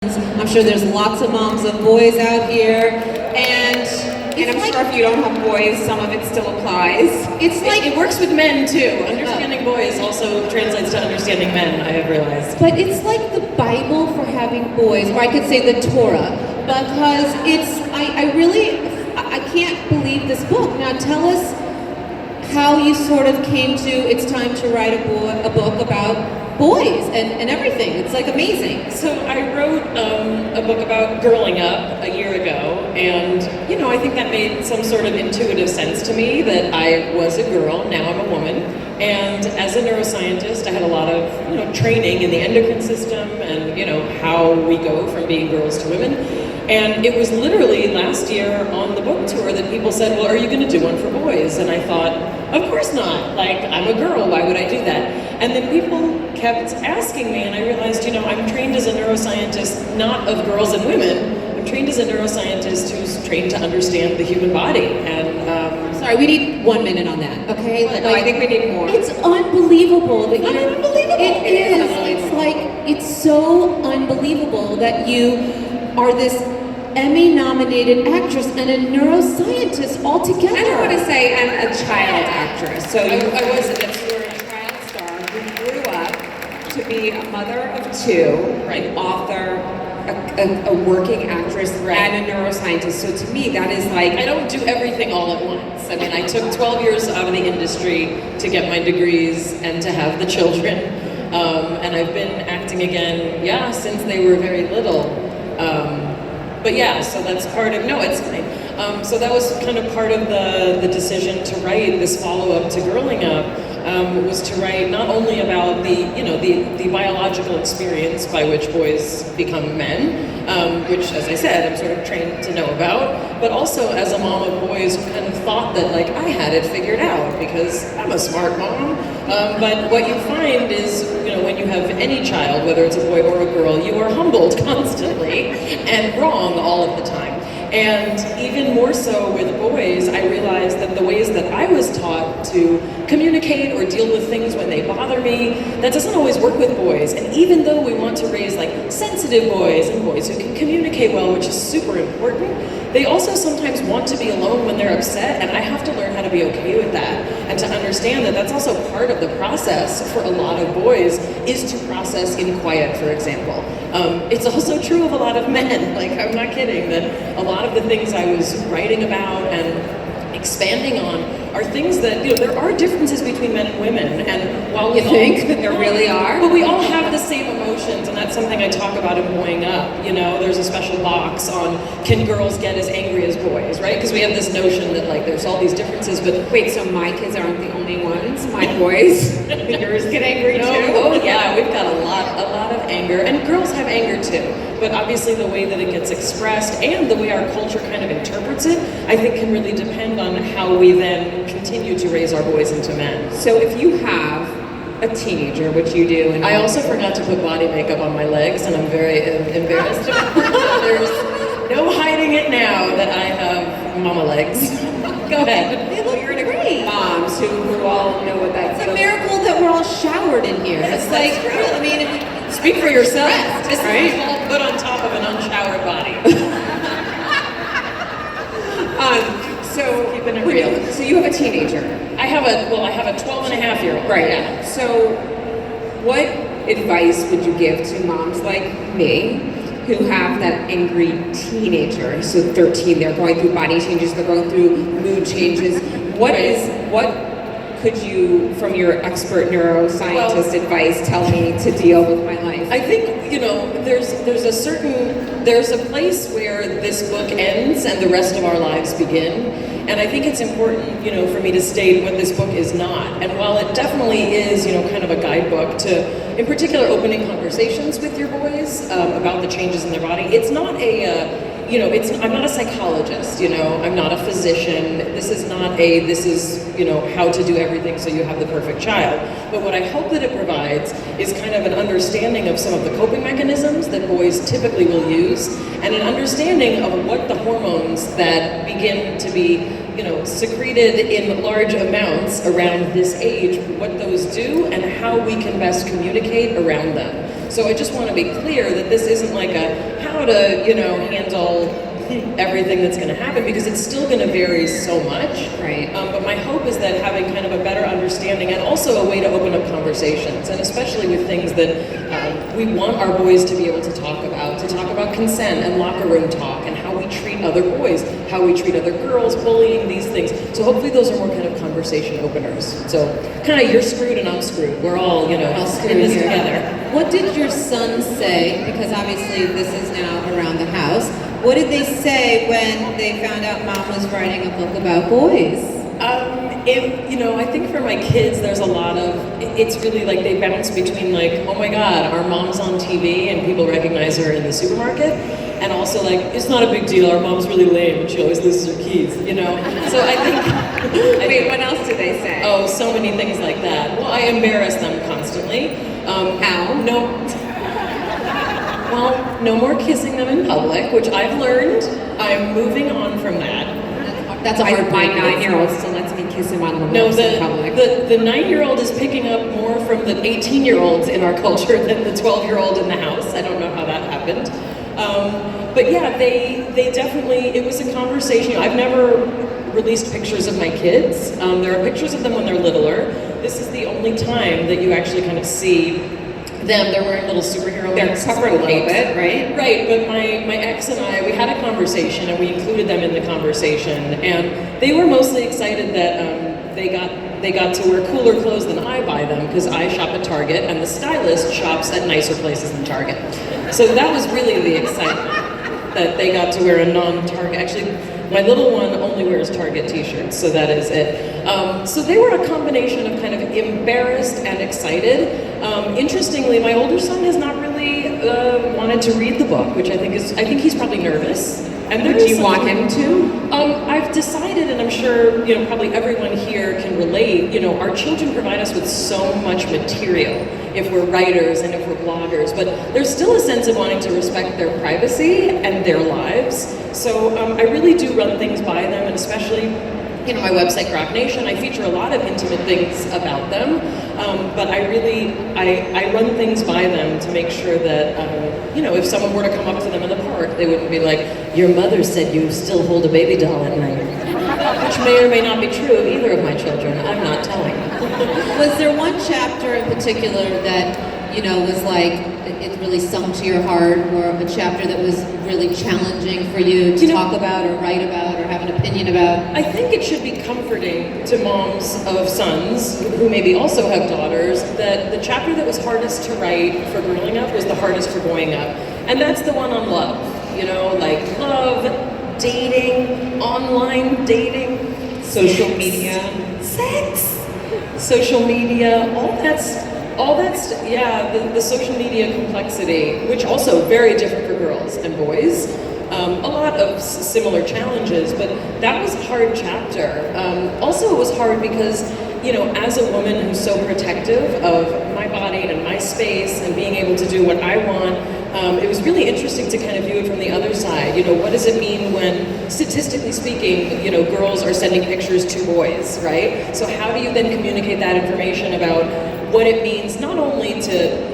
I'm sure there's lots of moms of boys out here, and I'm sure if you don't have boys, some of it still applies. It's like it works with men too. Understanding boys also translates to understanding men, I have realized. But it's like the Bible for having boys, or I could say the Torah, because I can't believe this book. Now tell us how you sort of came to, it's time to write a book about boys and everything. It's like amazing. So I wrote a book about girling up a year ago, and I think that made some sort of intuitive sense to me that I was a girl, now I'm a woman. And as a neuroscientist, I had a lot of training in the endocrine system and how we go from being girls to women. And it was literally last year on the book tour that people said, well, are you going to do one for boys? And I thought, of course not. Like, I'm a girl, why would I do that? And then people kept asking me, and I realized, I'm trained as a neuroscientist, not of girls and women. I'm trained as a neuroscientist who's trained to understand the human body. And sorry, we need 1 minute on that, okay? No, I think we need more. It's unbelievable that It's not unbelievable. It is. It's like, it's so unbelievable that you are this Emmy-nominated actress and a neuroscientist all together. I don't want to say I'm a child actress. So I was you're a child star who grew up to be a mother of two, Right. an author, a working actress, Right. and a neuroscientist. So to me, that is like... I don't do everything all at once. I mean, I took 12 years out of the industry to get my degrees and to have the children. And I've been acting again, since they were very little. But yeah, so that's part of, no, it's fine. So that was kind of part of the decision to write this follow-up to Girling Up, was to write not only about the biological experience by which boys become men, which, as I said, I'm sort of trained to know about, but also as a mom of boys who kind of thought that, like, I had it figured out because I'm a smart mom. But what you find is, when you have any child, whether it's a boy or a girl, you are humbled constantly and wrong all of the time. And even more so with boys, I realized that the ways that I was taught to communicate or deal with things when they bother me, that doesn't always work with boys. And even though we want to raise like sensitive boys and boys who can communicate well, which is super important, they also sometimes want to be alone when they're upset, and I have to learn how to be okay with that and to understand that that's also part of the process for a lot of boys is to process in quiet, for example. It's also true of a lot of men, like I'm not kidding, that a lot of the things I was writing about and expanding on are things that, there are differences between men and women, and while we think there really are? But we all have the same emotions, and that's something I talk about in Boying Up. There's a special box on can girls get as angry as boys, right? Because we have this notion that like there's all these differences, but Wait, so my kids aren't the only ones? My boys? Yours get angry too? Oh yeah, we've got a lot of anger, and girls have anger too. But obviously the way that it gets expressed and the way our culture kind of interprets it, I think can really depend on how we then continue to raise our boys into men. So if you have a teenager, which you do, and I also forgot to put body makeup on my legs, and I'm very embarrassed about that. There's no hiding it now that I have mama legs. Go ahead. They look you're in a great. moms who all know what that's It's a miracle that we're all showered in here. Yes, It's like, that's true. I mean, Speak for yourself. This right? is all put on top of an unshowered body. So Keeping it real. So you have a teenager. I have a 12 and a half year old. Right. Yeah. So what advice would you give to moms like me who have that angry teenager? So 13, they're going through body changes, they're going through mood changes. What could you, from your expert neuroscientist advice, tell me to deal with my life? I think, there's a place where this book ends and the rest of our lives begin. And I think it's important, for me to state what this book is not. And while it definitely is, kind of a guidebook to, in particular, opening conversations with your boys about the changes in their body, it's not I'm not a psychologist, I'm not a physician. This is how to do everything so you have the perfect child. But what I hope that it provides is kind of an understanding of some of the coping mechanisms that boys typically will use, and an understanding of what the hormones that begin to be secreted in large amounts around this age, what those do, and how we can best communicate around them. So I just want to be clear that this isn't like a how to, handle everything that's going to happen, because it's still going to vary so much. Right. But my hope is that having kind of a better understanding, and also a way to open up conversations, and especially with things that we want our boys to be able to talk about consent and locker room talk, and how we treat other boys, how we treat other girls, bullying, these things. So hopefully those are more kind of conversation openers. So kind of you're screwed and I'm screwed. We're all, all screwed in this together. What did your sons say? Because obviously this is now around the house. What did they say when they found out Mom was writing a book about boys? I think for my kids, there's a lot of, it's really like they bounce between like, oh my God, our mom's on TV and people recognize her in the supermarket. And also like, it's not a big deal, our mom's really lame and she always loses her keys, So I think... Wait, what else do they say? Oh, so many things like that. Well, I embarrass them constantly. How? Well, no more kissing them in public, which I've learned. I'm moving on from that. That's a hard My break. 9-year-old still lets me kiss him on the No, lips in public. the 9-year-old is picking up more from the 18-year-olds in our culture than the 12-year-old in the house. I don't know how that happened. But yeah, they definitely, it was a conversation. I've never released pictures of my kids. There are pictures of them when they're littler. This is the only time that you actually kind of see them. They're wearing little superhero masks. They're covered a little bit, right? Right, but my ex and I, we had a conversation and we included them in the conversation, and they were mostly excited that they got to wear cooler clothes than I buy them, because I shop at Target and the stylist shops at nicer places than Target. So that was really the excitement, that they got to wear a non-Target. Actually, my little one only wears Target t-shirts, so that is it. So they were a combination of kind of embarrassed and excited. Interestingly, my older son has not really wanted to read the book, which I think he's probably nervous. And Do you want him to? I've decided, and I'm sure probably everyone here can relate. Our children provide us with so much material if we're writers and if we're bloggers, but there's still a sense of wanting to respect their privacy and their lives. So I really do run things by them, and especially my website, Grok Nation, I feature a lot of intimate things about them, but I run things by them to make sure that, if someone were to come up to them in the park, they wouldn't be like, your mother said you still hold a baby doll at night, which may or may not be true of either of my children. I'm not telling. Was there one chapter in particular that, was like, it really sunk to your heart, or a chapter that was really challenging for you to talk about or write about or have an opinion about? I think it should be comforting to moms of sons who maybe also have daughters that the chapter that was hardest to write for growing up was the hardest for growing up. And that's the one on love, like love, dating, online dating, Social media. sex, social media, all that's the social media complexity, which also very different for girls and boys. A lot of similar challenges, but that was a hard chapter. Also, it was hard because, as a woman who's so protective of my body and my space and being able to do what I want, it was really interesting to kind of view it from the other side. What does it mean when, statistically speaking, girls are sending pictures to boys, right? So how do you then communicate that information about what it means, not only to,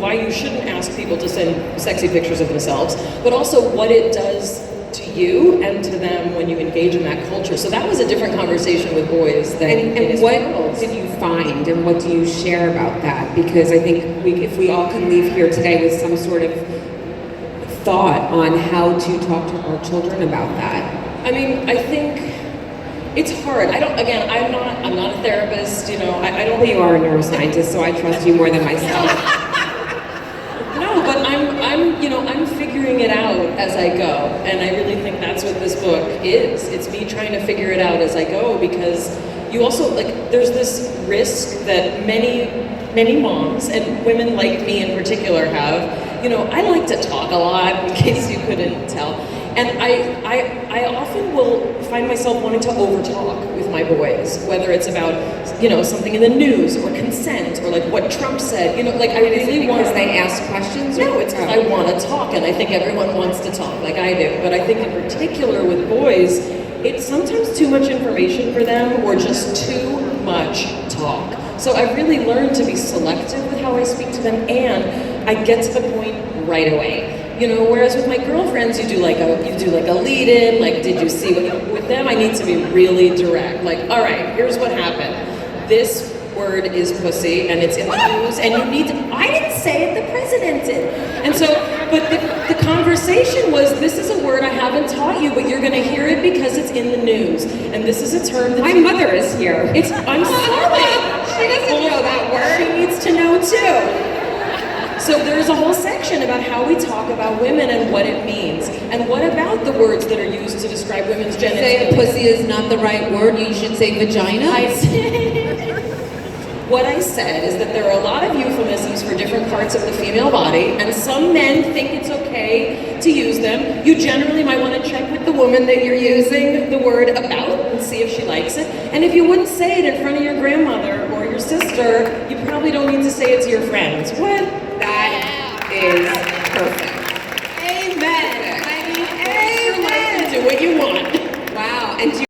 why you shouldn't ask people to send sexy pictures of themselves, but also what it does to you and to them when you engage in that culture. So that was a different conversation with boys than And what did you find, and what do you share about that? Because I think if we all can leave here today with some sort of thought on how to talk to our children about that. I mean, I think it's hard. I'm not a therapist, I don't. Well, you are a neuroscientist, so I trust you more than myself. No, but I'm figuring it out as I go, and I really think that's what this book is. It's me trying to figure it out as I go, because you also, there's this risk that many moms, and women like me in particular have, I like to talk a lot, in case you couldn't tell, and I often will find myself wanting to overtalk with my boys, whether it's about, something in the news, or consent, or what Trump said, I really want... Because they ask questions? No, it's because I want to talk, and I think everyone wants to talk like I do. But I think in particular with boys, it's sometimes too much information for them, or just too much talk. So I've really learned to be selective with how I speak to them, and I get to the point right away. You know, whereas with my girlfriends, you do like a lead-in, like, did you see what, with them, I need to be really direct. Like, all right, here's what happened. This word is pussy, and it's in the news, and you need to, I didn't say it, the president did. And so, but the conversation was, this is a word I haven't taught you, but you're gonna hear it because it's in the news. And this is a term that— My mother is here. I'm sorry. She doesn't know that word. She needs to know too. So there's a whole section about how we talk about women and what it means. And what about the words that are used to describe women's genitals? Say pussy is not the right word, you should say vagina. What I said is that there are a lot of euphemisms for different parts of the female body, and some men think it's okay to use them. You generally might want to check with the woman that you're using the word about and see if she likes it. And if you wouldn't say it in front of your grandmother or your sister, you probably don't need to say it to your friends. What? That is